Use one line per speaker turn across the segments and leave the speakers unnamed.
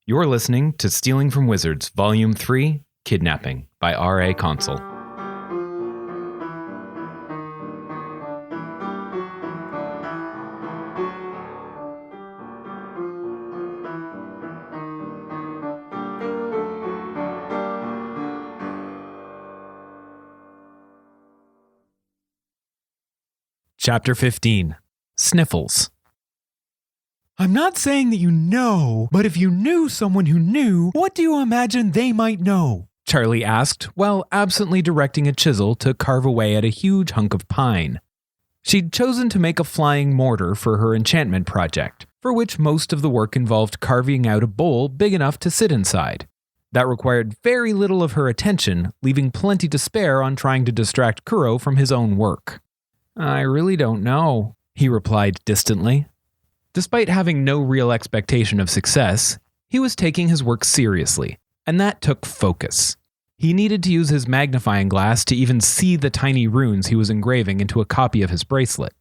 You're listening to Stealing from Wizards, Volume 3, Kidnapping, by R.A. Consul. Chapter 15, Sniffles.
I'm not saying that you know, but if you knew someone who knew, what do you imagine they might know?
Charlie asked, while absently directing a chisel to carve away at a huge hunk of pine. She'd chosen to make a flying mortar for her enchantment project, for which most of the work involved carving out a bowl big enough to sit inside. That required very little of her attention, leaving plenty to spare on trying to distract Kuro from his own work. I really don't know, he replied distantly. Despite having no real expectation of success, he was taking his work seriously, and that took focus. He needed to use his magnifying glass to even see the tiny runes he was engraving into a copy of his bracelet.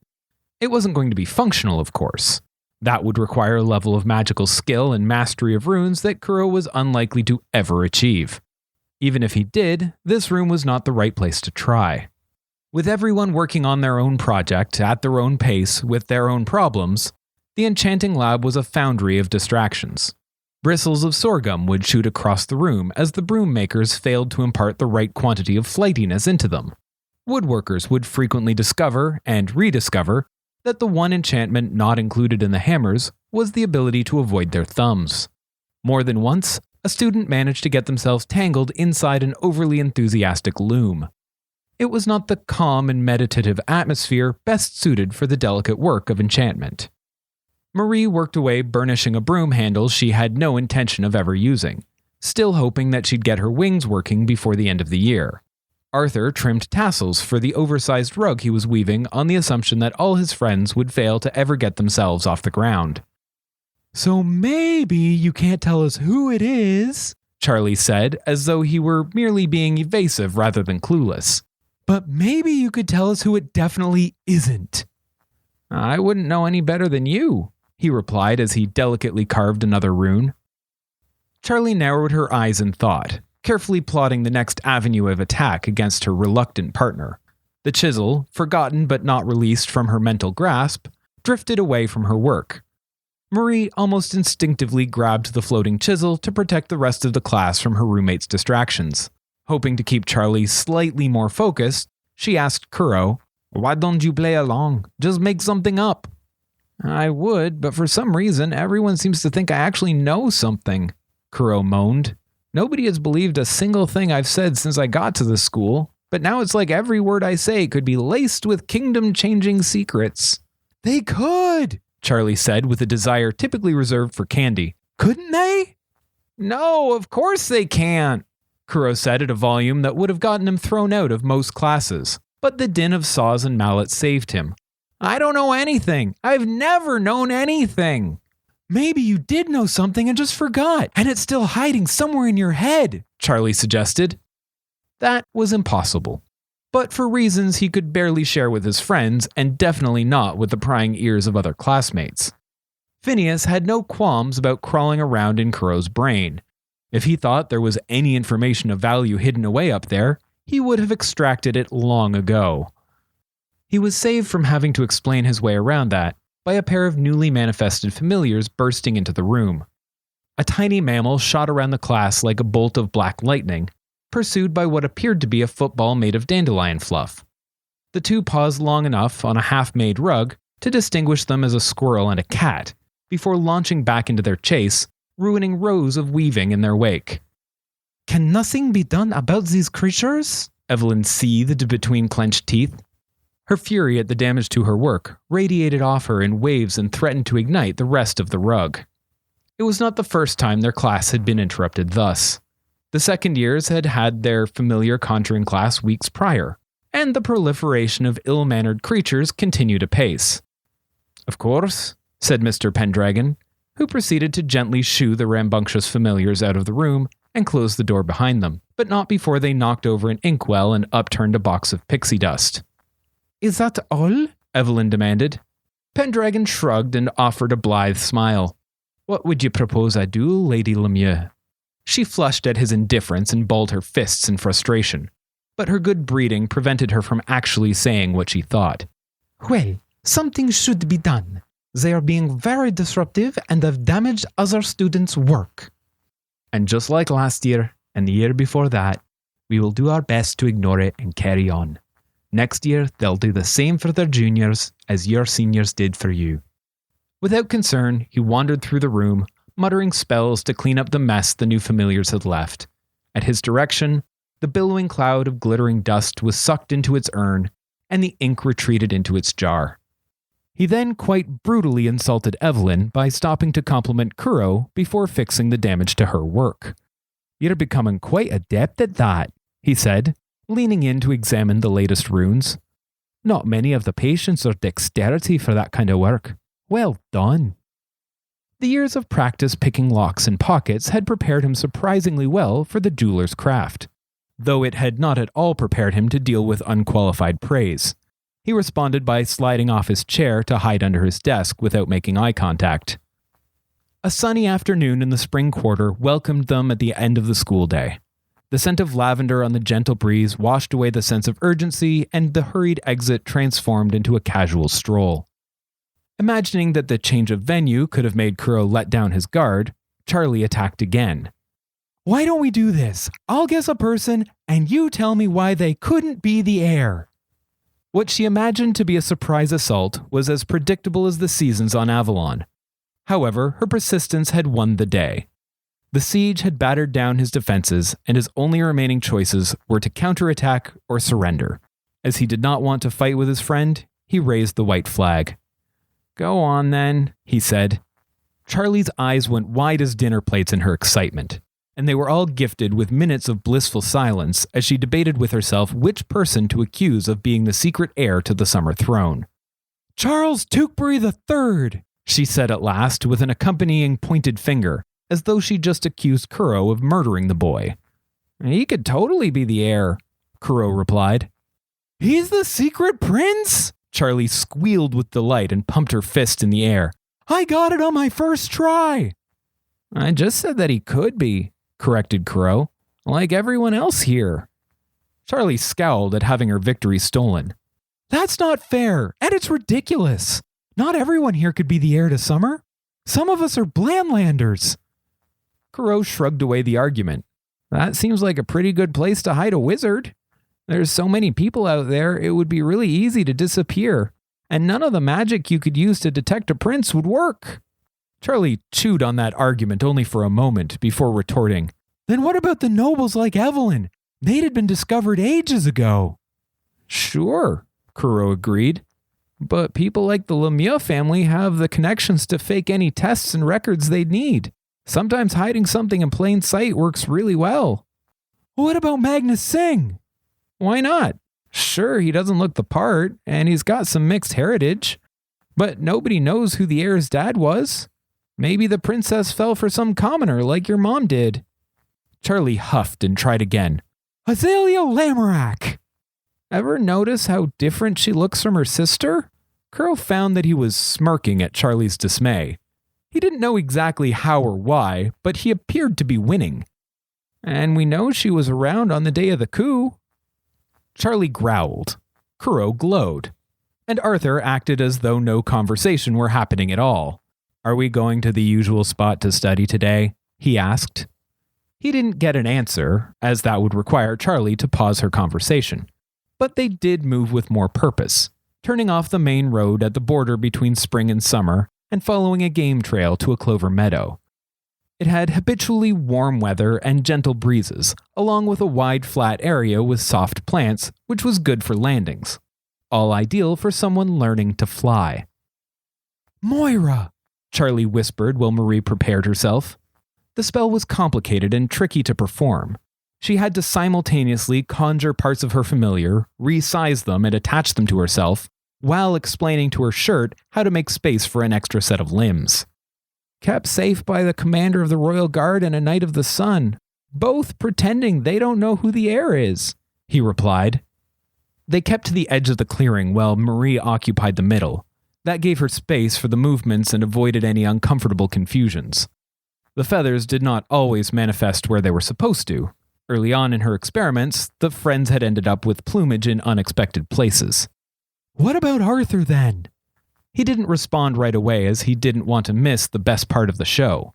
It wasn't going to be functional, of course. That would require a level of magical skill and mastery of runes that Kuro was unlikely to ever achieve. Even if he did, this room was not the right place to try. With everyone working on their own project, at their own pace, with their own problems, the enchanting lab was a foundry of distractions. Bristles of sorghum would shoot across the room as the broom makers failed to impart the right quantity of flightiness into them. Woodworkers would frequently discover, and rediscover, that the one enchantment not included in the hammers was the ability to avoid their thumbs. More than once, a student managed to get themselves tangled inside an overly enthusiastic loom. It was not the calm and meditative atmosphere best suited for the delicate work of enchantment. Marie worked away burnishing a broom handle she had no intention of ever using, still hoping that she'd get her wings working before the end of the year. Arthur trimmed tassels for the oversized rug he was weaving on the assumption that all his friends would fail to ever get themselves off the ground.
So maybe you can't tell us who it is,
Charlie said, as though he were merely being evasive rather than clueless.
But maybe you could tell us who it definitely isn't.
I wouldn't know any better than you, he replied as he delicately carved another rune. Charlie narrowed her eyes in thought, carefully plotting the next avenue of attack against her reluctant partner. The chisel, forgotten but not released from her mental grasp, drifted away from her work. Marie almost instinctively grabbed the floating chisel to protect the rest of the class from her roommate's distractions. Hoping to keep Charlie slightly more focused, she asked Kuro, "Why don't you play along? Just make something up." "I would, but for some reason, everyone seems to think I actually know something," Kuro moaned. "Nobody has believed a single thing I've said since I got to this school, but now it's like every word I say could be laced with kingdom-changing secrets."
"They could," Charlie said with a desire typically reserved for candy. "Couldn't they?"
"No, of course they can't," Kuro said at a volume that would have gotten him thrown out of most classes, but the din of saws and mallets saved him. "I don't know anything. I've never known anything."
"Maybe you did know something and just forgot, and it's still hiding somewhere in your head," Charlie suggested.
That was impossible, but for reasons he could barely share with his friends and definitely not with the prying ears of other classmates. Phineas had no qualms about crawling around in Kuro's brain. If he thought there was any information of value hidden away up there, he would have extracted it long ago. He was saved from having to explain his way around that by a pair of newly manifested familiars bursting into the room. A tiny mammal shot around the class like a bolt of black lightning, pursued by what appeared to be a football made of dandelion fluff. The two paused long enough on a half-made rug to distinguish them as a squirrel and a cat, before launching back into their chase, ruining rows of weaving in their wake.
"Can nothing be done about these creatures?"
Evelyn seethed between clenched teeth. Her fury at the damage to her work radiated off her in waves and threatened to ignite the rest of the rug. It was not the first time their class had been interrupted thus. The second years had had their familiar conjuring class weeks prior, and the proliferation of ill-mannered creatures continued apace. "Of course," said Mr. Pendragon, who proceeded to gently shoo the rambunctious familiars out of the room and close the door behind them, but not before they knocked over an inkwell and upturned a box of pixie dust.
"Is that all?"
Evelyn demanded. Pendragon shrugged and offered a blithe smile. What would you propose I do, Lady Lemieux? She flushed at his indifference and balled her fists in frustration, but her good breeding prevented her from actually saying what she thought.
Well, something should be done. They are being very disruptive and have damaged other students' work.
And just like last year and the year before that, we will do our best to ignore it and carry on. Next year, they'll do the same for their juniors as your seniors did for you. Without concern, he wandered through the room, muttering spells to clean up the mess the new familiars had left. At his direction, the billowing cloud of glittering dust was sucked into its urn, and the ink retreated into its jar. He then quite brutally insulted Evelyn by stopping to compliment Kuro before fixing the damage to her work. You're becoming quite adept at that, he said, leaning in to examine the latest runes. Not many have the patience or dexterity for that kind of work. Well done. The years of practice picking locks and pockets had prepared him surprisingly well for the jeweler's craft, though it had not at all prepared him to deal with unqualified praise. He responded by sliding off his chair to hide under his desk without making eye contact. A sunny afternoon in the spring quarter welcomed them at the end of the school day. The scent of lavender on the gentle breeze washed away the sense of urgency, and the hurried exit transformed into a casual stroll. Imagining that the change of venue could have made Kuro let down his guard, Charlie attacked again.
Why don't we do this? I'll guess a person, and you tell me why they couldn't be the heir.
What she imagined to be a surprise assault was as predictable as the seasons on Avalon. However, her persistence had won the day. The siege had battered down his defenses, and his only remaining choices were to counterattack or surrender. As he did not want to fight with his friend, he raised the white flag. Go on then, he said. Charlie's eyes went wide as dinner plates in her excitement, and they were all gifted with minutes of blissful silence as she debated with herself which person to accuse of being the secret heir to the summer throne.
Charles Tewkbury III,
she said at last with an accompanying pointed finger, as though she just accused Kuro of murdering the boy. He could totally be the heir, Kuro replied.
He's the secret prince?
Charlie squealed with delight and pumped her fist in the air.
I got it on my first try.
I just said that he could be, corrected Kuro, like everyone else here. Charlie scowled at having her victory stolen.
That's not fair, and it's ridiculous. Not everyone here could be the heir to Summer. Some of us are Blandlanders.
Kuro shrugged away the argument. That seems like a pretty good place to hide a wizard. There's so many people out there, it would be really easy to disappear, and none of the magic you could use to detect a prince would work. Charlie chewed on that argument only for a moment before retorting.
Then what about the nobles like Evelyn? They'd had been discovered ages ago.
Sure, Kuro agreed. But people like the Lemieux family have the connections to fake any tests and records they'd need. Sometimes hiding something in plain sight works really well.
What about Magnus Singh?
Why not? Sure, he doesn't look the part, and he's got some mixed heritage. But nobody knows who the heir's dad was. Maybe the princess fell for some commoner like your mom did. Charlie huffed and tried again.
Azalea Lamorak.
Ever notice how different she looks from her sister? Kuro found that he was smirking at Charlie's dismay. He didn't know exactly how or why, but he appeared to be winning. And we know she was around on the day of the coup. Charlie growled. Kuro glowed. And Arthur acted as though no conversation were happening at all. Are we going to the usual spot to study today? He asked. He didn't get an answer, as that would require Charlie to pause her conversation. But they did move with more purpose, turning off the main road at the border between spring and summer and following a game trail to a clover meadow. It had habitually warm weather and gentle breezes, along with a wide flat area with soft plants, which was good for landings. All ideal for someone learning to fly.
Moira,
Charlie whispered while Marie prepared herself. The spell was complicated and tricky to perform. She had to simultaneously conjure parts of her familiar, resize them and attach them to herself, while explaining to her shirt how to make space for an extra set of limbs. Kept safe by the commander of the Royal Guard and a Knight of the Sun, both pretending they don't know who the heir is, he replied. They kept to the edge of the clearing while Marie occupied the middle. That gave her space for the movements and avoided any uncomfortable confusions. The feathers did not always manifest where they were supposed to. Early on in her experiments, the friends had ended up with plumage in unexpected places.
What about Arthur then?
He didn't respond right away as he didn't want to miss the best part of the show.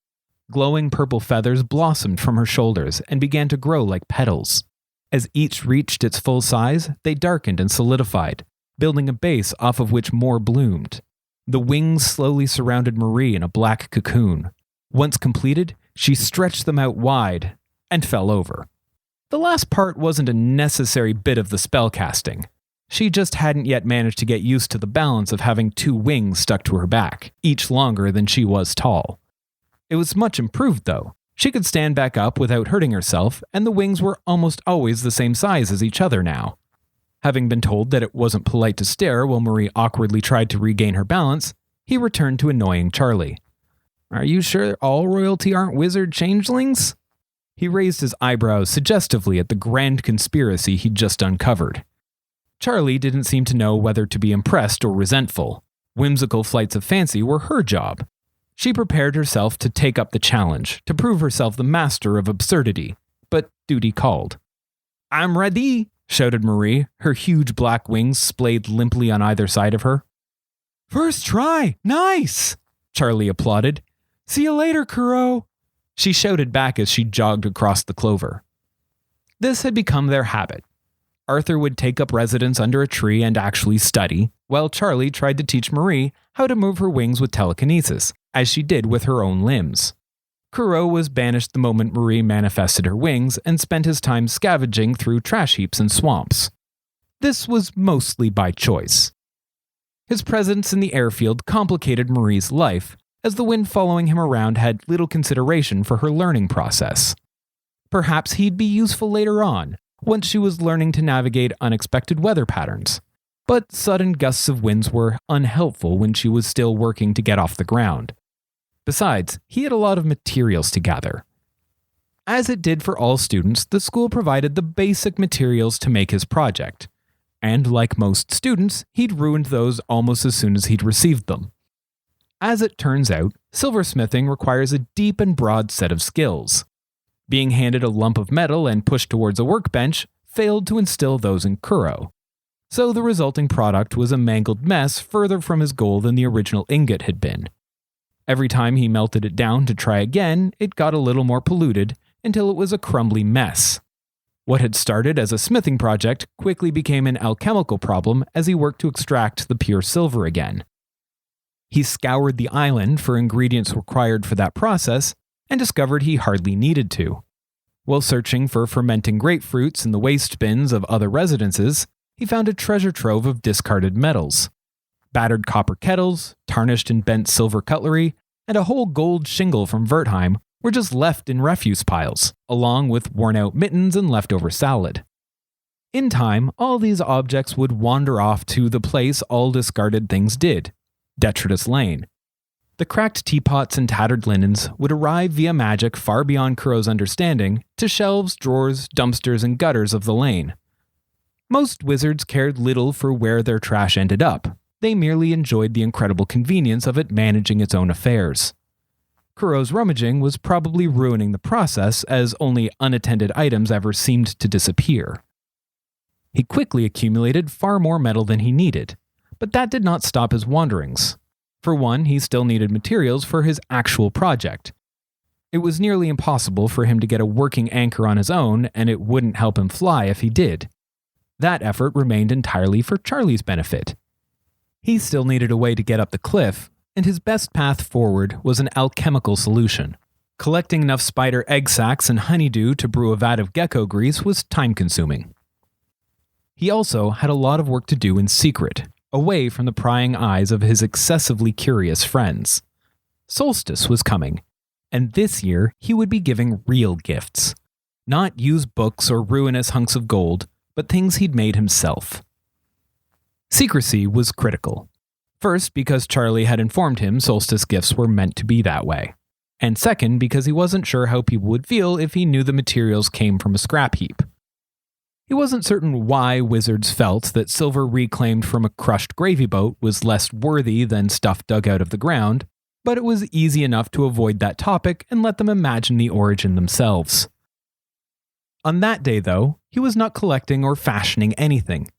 Glowing purple feathers blossomed from her shoulders and began to grow like petals. As each reached its full size, they darkened and solidified, building a base off of which more bloomed. The wings slowly surrounded Marie in a black cocoon. Once completed, she stretched them out wide and fell over. The last part wasn't a necessary bit of the spellcasting. She just hadn't yet managed to get used to the balance of having two wings stuck to her back, each longer than she was tall. It was much improved, though. She could stand back up without hurting herself, and the wings were almost always the same size as each other now. Having been told that it wasn't polite to stare while Marie awkwardly tried to regain her balance, he returned to annoying Charlie. "Are you sure all royalty aren't wizard changelings?" He raised his eyebrows suggestively at the grand conspiracy he'd just uncovered. Charlie didn't seem to know whether to be impressed or resentful. Whimsical flights of fancy were her job. She prepared herself to take up the challenge, to prove herself the master of absurdity, but duty called. "I'm ready," shouted Marie, her huge black wings splayed limply on either side of her.
"First try! Nice!"
Charlie applauded.
"See you later, Kuro,"
she shouted back as she jogged across the clover. This had become their habit. Arthur would take up residence under a tree and actually study, while Charlie tried to teach Marie how to move her wings with telekinesis, as she did with her own limbs. Kuro was banished the moment Marie manifested her wings and spent his time scavenging through trash heaps and swamps. This was mostly by choice. His presence in the airfield complicated Marie's life, as the wind following him around had little consideration for her learning process. Perhaps he'd be useful later on, once she was learning to navigate unexpected weather patterns. But sudden gusts of winds were unhelpful when she was still working to get off the ground. Besides, he had a lot of materials to gather. As it did for all students, the school provided the basic materials to make his project. And like most students, he'd ruined those almost as soon as he'd received them. As it turns out, silversmithing requires a deep and broad set of skills. Being handed a lump of metal and pushed towards a workbench failed to instill those in Kuro. So the resulting product was a mangled mess further from his goal than the original ingot had been. Every time he melted it down to try again, it got a little more polluted until it was a crumbly mess. What had started as a smithing project quickly became an alchemical problem as he worked to extract the pure silver again. He scoured the island for ingredients required for that process and discovered he hardly needed to. While searching for fermenting grapefruits in the waste bins of other residences, he found a treasure trove of discarded metals. Battered copper kettles, tarnished and bent silver cutlery, and a whole gold shingle from Wertheim were just left in refuse piles, along with worn-out mittens and leftover salad. In time, all these objects would wander off to the place all discarded things did, Detritus Lane. The cracked teapots and tattered linens would arrive via magic far beyond Kuro's understanding to shelves, drawers, dumpsters, and gutters of the lane. Most wizards cared little for where their trash ended up. They merely enjoyed the incredible convenience of it managing its own affairs. Kuro's rummaging was probably ruining the process, as only unattended items ever seemed to disappear. He quickly accumulated far more metal than he needed, but that did not stop his wanderings. For one, he still needed materials for his actual project. It was nearly impossible for him to get a working anchor on his own, and it wouldn't help him fly if he did. That effort remained entirely for Charlie's benefit. He still needed a way to get up the cliff, and his best path forward was an alchemical solution. Collecting enough spider egg sacs and honeydew to brew a vat of gecko grease was time-consuming. He also had a lot of work to do in secret, away from the prying eyes of his excessively curious friends. Solstice was coming, and this year he would be giving real gifts. Not used books or ruinous hunks of gold, but things he'd made himself. Secrecy was critical. First, because Charlie had informed him Solstice gifts were meant to be that way. And second, because he wasn't sure how people would feel if he knew the materials came from a scrap heap. He wasn't certain why wizards felt that silver reclaimed from a crushed gravy boat was less worthy than stuff dug out of the ground, but it was easy enough to avoid that topic and let them imagine the origin themselves. On that day, though, he was not collecting or fashioning anything.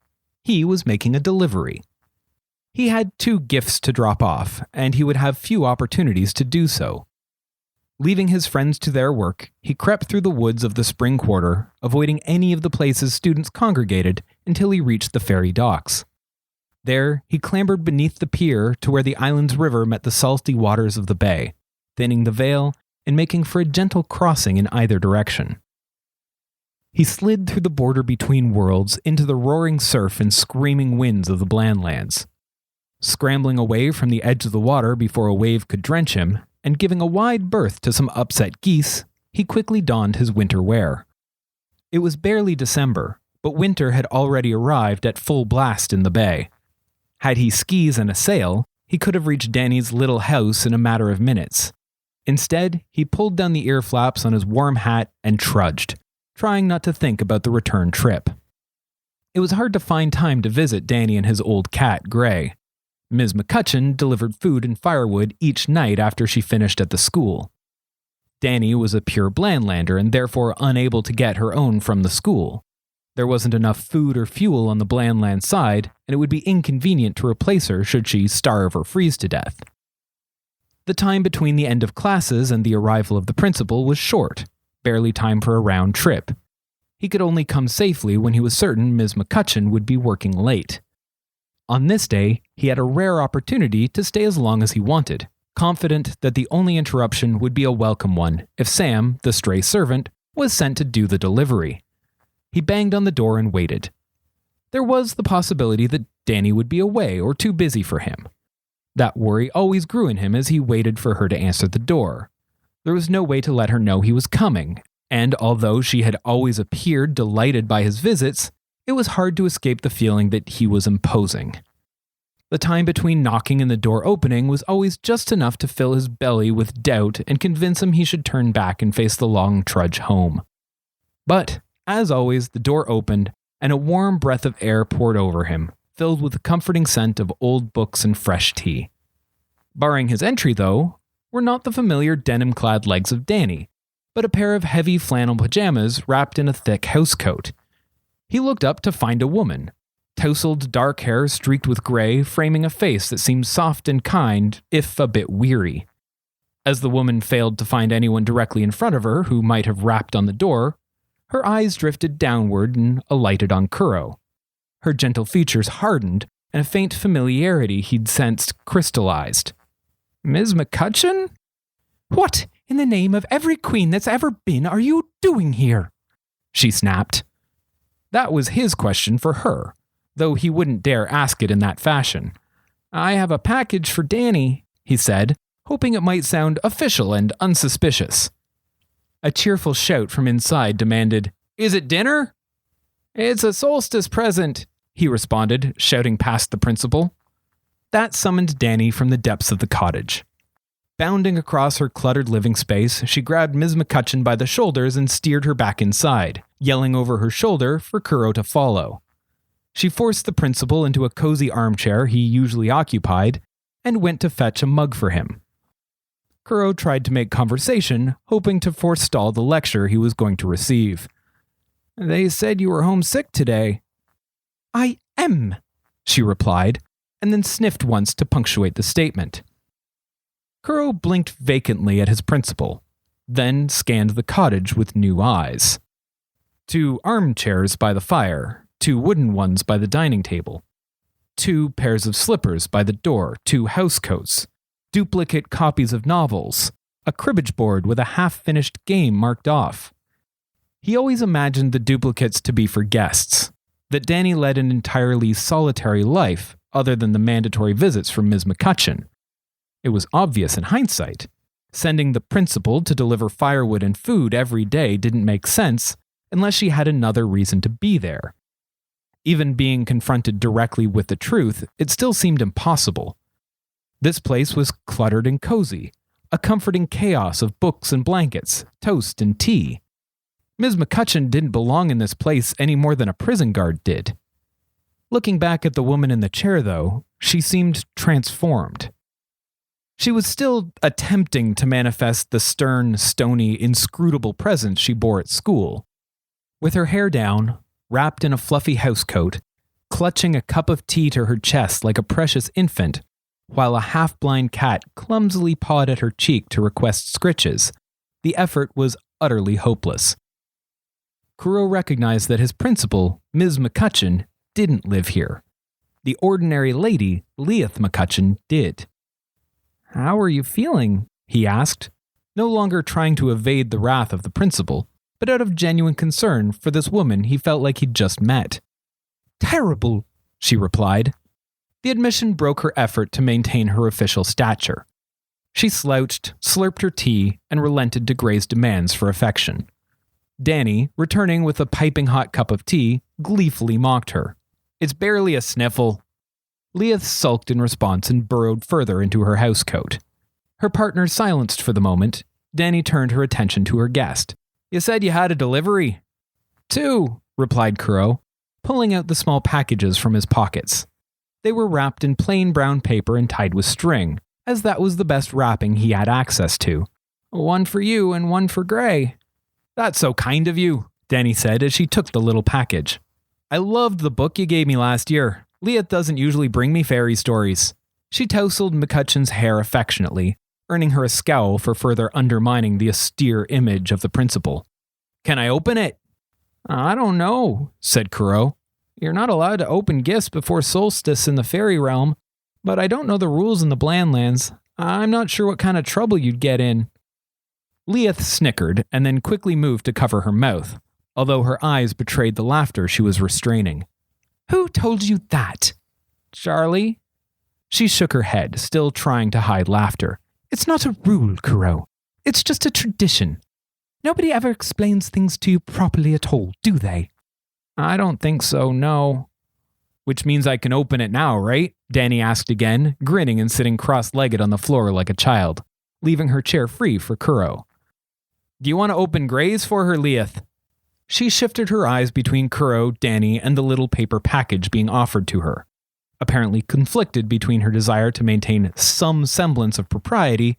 He was making a delivery. He had 2 gifts to drop off, and he would have few opportunities to do so. Leaving his friends to their work, he crept through the woods of the spring quarter, avoiding any of the places students congregated until he reached the ferry docks. There, he clambered beneath the pier to where the island's river met the salty waters of the bay, thinning the veil and making for a gentle crossing in either direction. He slid through the border between worlds into the roaring surf and screaming winds of the Blandlands. Scrambling away from the edge of the water before a wave could drench him, and giving a wide berth to some upset geese, he quickly donned his winter wear. It was barely December, but winter had already arrived at full blast in the bay. Had he skis and a sail, he could have reached Danny's little house in a matter of minutes. Instead, he pulled down the ear flaps on his warm hat and trudged, trying not to think about the return trip. It was hard to find time to visit Danny and his old cat, Gray. Ms. McCutcheon delivered food and firewood each night after she finished at the school. Danny was a pure Blandlander and therefore unable to get her own from the school. There wasn't enough food or fuel on the Blandland side, and it would be inconvenient to replace her should she starve or freeze to death. The time between the end of classes and the arrival of the principal was short, barely time for a round trip. He could only come safely when he was certain Ms. McCutcheon would be working late. On this day, he had a rare opportunity to stay as long as he wanted, confident that the only interruption would be a welcome one if Sam, the stray servant, was sent to do the delivery. He banged on the door and waited. There was the possibility that Danny would be away or too busy for him. That worry always grew in him as he waited for her to answer the door. There was no way to let her know he was coming, and although she had always appeared delighted by his visits, it was hard to escape the feeling that he was imposing. The time between knocking and the door opening was always just enough to fill his belly with doubt and convince him he should turn back and face the long trudge home. But, as always, the door opened, and a warm breath of air poured over him, filled with the comforting scent of old books and fresh tea. Barring his entry, though, were not the familiar denim-clad legs of Danny, but a pair of heavy flannel pajamas wrapped in a thick housecoat. He looked up to find a woman, tousled dark hair streaked with gray, framing a face that seemed soft and kind, if a bit weary. As the woman failed to find anyone directly in front of her who might have rapped on the door, her eyes drifted downward and alighted on Kuro. Her gentle features hardened, and a faint familiarity he'd sensed crystallized. "Ms. McCutcheon? What, in the name of every queen that's ever been, are you doing here?" she snapped. That was his question for her, though he wouldn't dare ask it in that fashion. "I have a package for Danny," he said, hoping it might sound official and unsuspicious. A cheerful shout from inside demanded, "Is it dinner?" "It's a solstice present," he responded, shouting past the principal. That summoned Danny from the depths of the cottage. Bounding across her cluttered living space, she grabbed Ms. McCutcheon by the shoulders and steered her back inside, yelling over her shoulder for Kuro to follow. She forced the principal into a cozy armchair he usually occupied and went to fetch a mug for him. Kuro tried to make conversation, hoping to forestall the lecture he was going to receive. "They said you were homesick today." "I am," she replied, and then sniffed once to punctuate the statement. Kuro blinked vacantly at his principal, then scanned the cottage with new eyes. 2 armchairs by the fire, 2 wooden ones by the dining table, 2 pairs of slippers by the door, 2 housecoats, duplicate copies of novels, a cribbage board with a half-finished game marked off. He always imagined the duplicates to be for guests, that Danny led an entirely solitary life other than the mandatory visits from Ms. McCutcheon. It was obvious in hindsight. Sending the principal to deliver firewood and food every day didn't make sense unless she had another reason to be there. Even being confronted directly with the truth, it still seemed impossible. This place was cluttered and cozy, a comforting chaos of books and blankets, toast and tea. Ms. McCutcheon didn't belong in this place any more than a prison guard did. Looking back at the woman in the chair, though, she seemed transformed. She was still attempting to manifest the stern, stony, inscrutable presence she bore at school. With her hair down, wrapped in a fluffy housecoat, clutching a cup of tea to her chest like a precious infant, while a half-blind cat clumsily pawed at her cheek to request scritches, the effort was utterly hopeless. Kuro recognized that his principal, Ms. McCutcheon, didn't live here. The ordinary lady, Leith McCutcheon, did. "How are you feeling?" he asked, no longer trying to evade the wrath of the principal, but out of genuine concern for this woman he felt like he'd just met. "Terrible," she replied. The admission broke her effort to maintain her official stature. She slouched, slurped her tea, and relented to Gray's demands for affection. Danny, returning with a piping hot cup of tea, gleefully mocked her. "It's barely a sniffle." Leith sulked in response and burrowed further into her housecoat. Her partner silenced for the moment, Danny turned her attention to her guest. "You said you had a delivery." "Two," replied Kuro, pulling out the small packages from his pockets. They were wrapped in plain brown paper and tied with string, as that was the best wrapping he had access to. "One for you and one for Gray." "That's so kind of you," Danny said as she took the little package. "I loved the book you gave me last year. Leah doesn't usually bring me fairy stories." She tousled McCutcheon's hair affectionately, earning her a scowl for further undermining the austere image of the principal. "Can I open it?" "I don't know," said Kuro. "You're not allowed to open gifts before solstice in the fairy realm, but I don't know the rules in the Blandlands. I'm not sure what kind of trouble you'd get in." Leith snickered and then quickly moved to cover her mouth, although her eyes betrayed the laughter she was restraining. "Who told you that?" "Charlie?" She shook her head, still trying to hide laughter. "It's not a rule, Kuro. It's just a tradition. Nobody ever explains things to you properly at all, do they?" "I don't think so, no." "Which means I can open it now, right?" Danny asked again, grinning and sitting cross-legged on the floor like a child, leaving her chair free for Kuro. "Do you want to open Gray's for her, Leith?" She shifted her eyes between Kuro, Danny, and the little paper package being offered to her, apparently conflicted between her desire to maintain some semblance of propriety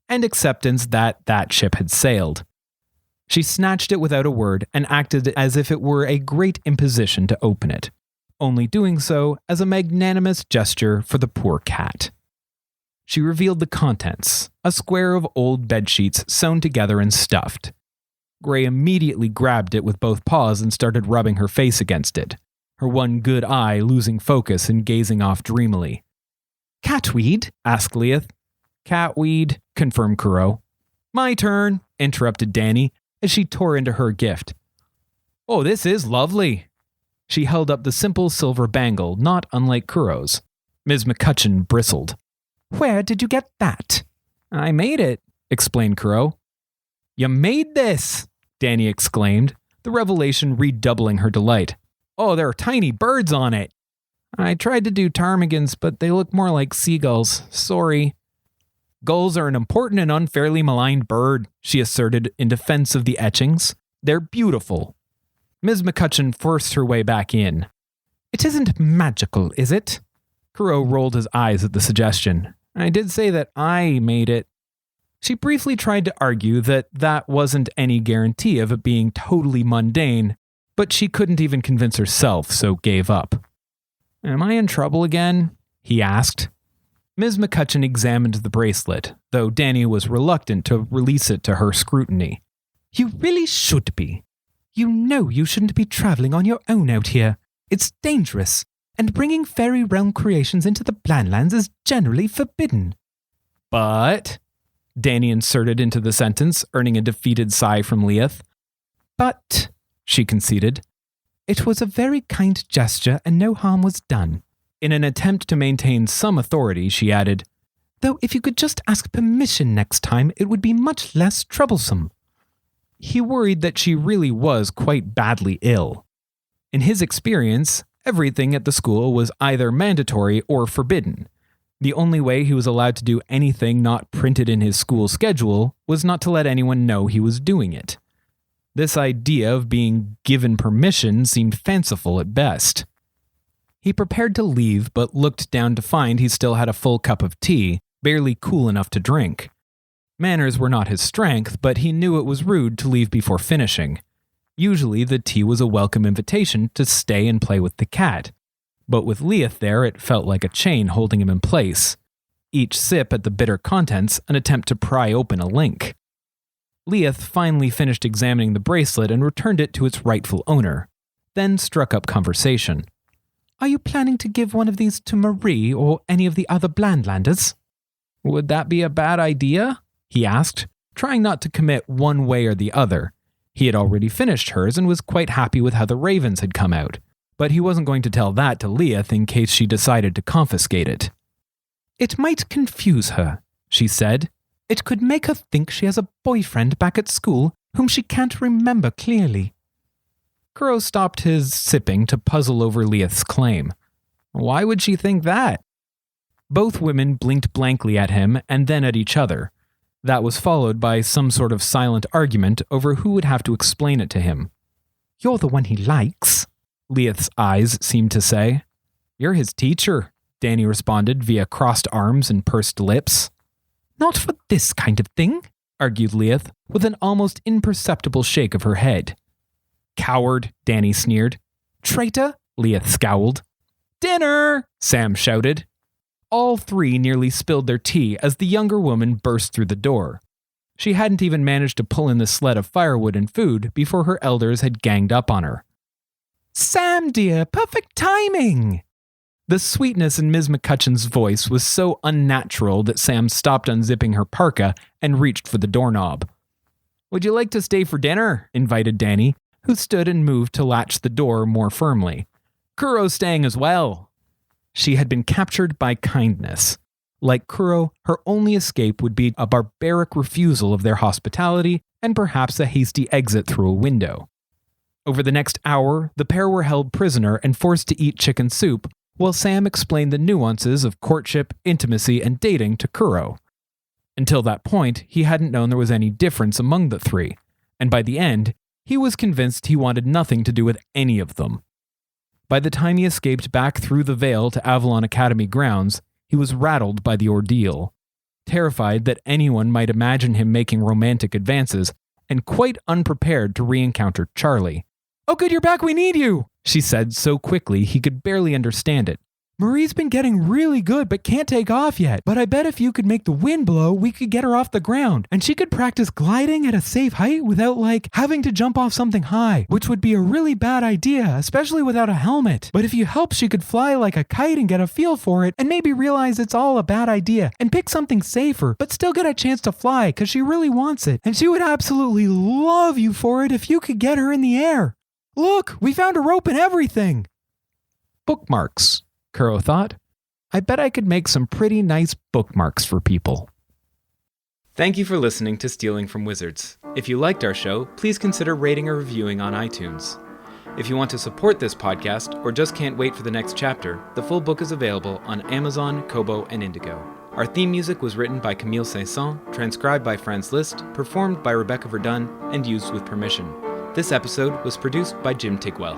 and acceptance that that ship had sailed. She snatched it without a word and acted as if it were a great imposition to open it, only doing so as a magnanimous gesture for the poor cat. She revealed the contents, a square of old bedsheets sewn together and stuffed. Gray immediately grabbed it with both paws and started rubbing her face against it, her one good eye losing focus and gazing off dreamily. "Catweed?" asked Leith. "Catweed," confirmed Kuro. "My turn," interrupted Danny as she tore into her gift. "Oh, this is lovely." She held up the simple silver bangle, not unlike Kuro's. Ms. McCutcheon bristled. "Where did you get that?" "I made it," explained Kuro. "You made this!" Danny exclaimed, the revelation redoubling her delight. "Oh, there are tiny birds on it." "I tried to do ptarmigans, but they look more like seagulls. Sorry." "Gulls are an important and unfairly maligned bird," she asserted in defense of the etchings. "They're beautiful." Ms. McCutcheon forced her way back in. "It isn't magical, is it?" Kuro rolled his eyes at the suggestion. "I did say that I made it." She briefly tried to argue that that wasn't any guarantee of it being totally mundane, but she couldn't even convince herself, so gave up. "Am I in trouble again?" he asked. Ms. McCutcheon examined the bracelet, though Danny was reluctant to release it to her scrutiny. "You really should be. You know you shouldn't be traveling on your own out here. It's dangerous, and bringing fairy realm creations into the Blandlands is generally forbidden." "But," Danny inserted into the sentence, earning a defeated sigh from Leith. "But," she conceded, "it was a very kind gesture and no harm was done." In an attempt to maintain some authority, she added, "Though if you could just ask permission next time, it would be much less troublesome." He worried that she really was quite badly ill. In his experience, everything at the school was either mandatory or forbidden. The only way he was allowed to do anything not printed in his school schedule was not to let anyone know he was doing it. This idea of being given permission seemed fanciful at best. He prepared to leave, but looked down to find he still had a full cup of tea, barely cool enough to drink. Manners were not his strength, but he knew it was rude to leave before finishing. Usually, the tea was a welcome invitation to stay and play with the cat. But with Leith there, it felt like a chain holding him in place. Each sip at the bitter contents an attempt to pry open a link. Leith finally finished examining the bracelet and returned it to its rightful owner, then struck up conversation. "Are you planning to give one of these to Marie or any of the other Blandlanders?" "Would that be a bad idea?" he asked, trying not to commit one way or the other. He had already finished hers and was quite happy with how the ravens had come out, but he wasn't going to tell that to Leith in case she decided to confiscate it. "It might confuse her," she said. "It could make her think she has a boyfriend back at school whom she can't remember clearly." Kuro stopped his sipping to puzzle over Leith's claim. Why would she think that? Both women blinked blankly at him and then at each other. That was followed by some sort of silent argument over who would have to explain it to him. "You're the one he likes," Leith's eyes seemed to say. "You're his teacher," Danny responded via crossed arms and pursed lips. "Not for this kind of thing," argued Leith, with an almost imperceptible shake of her head. "Coward," Danny sneered. "Traitor," Leith scowled. "Dinner!" Sam shouted. All three nearly spilled their tea as the younger woman burst through the door. She hadn't even managed to pull in the sled of firewood and food before her elders had ganged up on her. "Sam, dear, perfect timing!" The sweetness in Ms. McCutcheon's voice was so unnatural that Sam stopped unzipping her parka and reached for the doorknob. "Would you like to stay for dinner?" invited Danny, who stood and moved to latch the door more firmly. "Kuro's staying as well." She had been captured by kindness. Like Kuro, her only escape would be a barbaric refusal of their hospitality and perhaps a hasty exit through a window. Over the next hour, the pair were held prisoner and forced to eat chicken soup, while Sam explained the nuances of courtship, intimacy, and dating to Kuro. Until that point, he hadn't known there was any difference among the three, and by the end, he was convinced he wanted nothing to do with any of them. By the time he escaped back through the Vale to Avalon Academy grounds, he was rattled by the ordeal, terrified that anyone might imagine him making romantic advances, and quite unprepared to re-encounter Charlie. "Oh good, you're back, we need you!" she said so quickly he could barely understand it. "Marie's been getting really good but can't take off yet, but I bet if you could make the wind blow, we could get her off the ground, and she could practice gliding at a safe height without, having to jump off something high, which would be a really bad idea, especially without a helmet. But if you help, she could fly like a kite and get a feel for it, and maybe realize it's all a bad idea, and pick something safer, but still get a chance to fly, because she really wants it, and she would absolutely love you for it if you could get her in the air. Look, we found a rope and everything!" Bookmarks, Kuro thought. I bet I could make some pretty nice bookmarks for people. Thank you for listening to Stealing from Wizards. If you liked our show, please consider rating or reviewing on iTunes. If you want to support this podcast or just can't wait for the next chapter, the full book is available on Amazon, Kobo, and Indigo. Our theme music was written by Camille Saint-Saëns, transcribed by Franz Liszt, performed by Rebecca Verdun, and used with permission. This episode was produced by Jim Tigwell.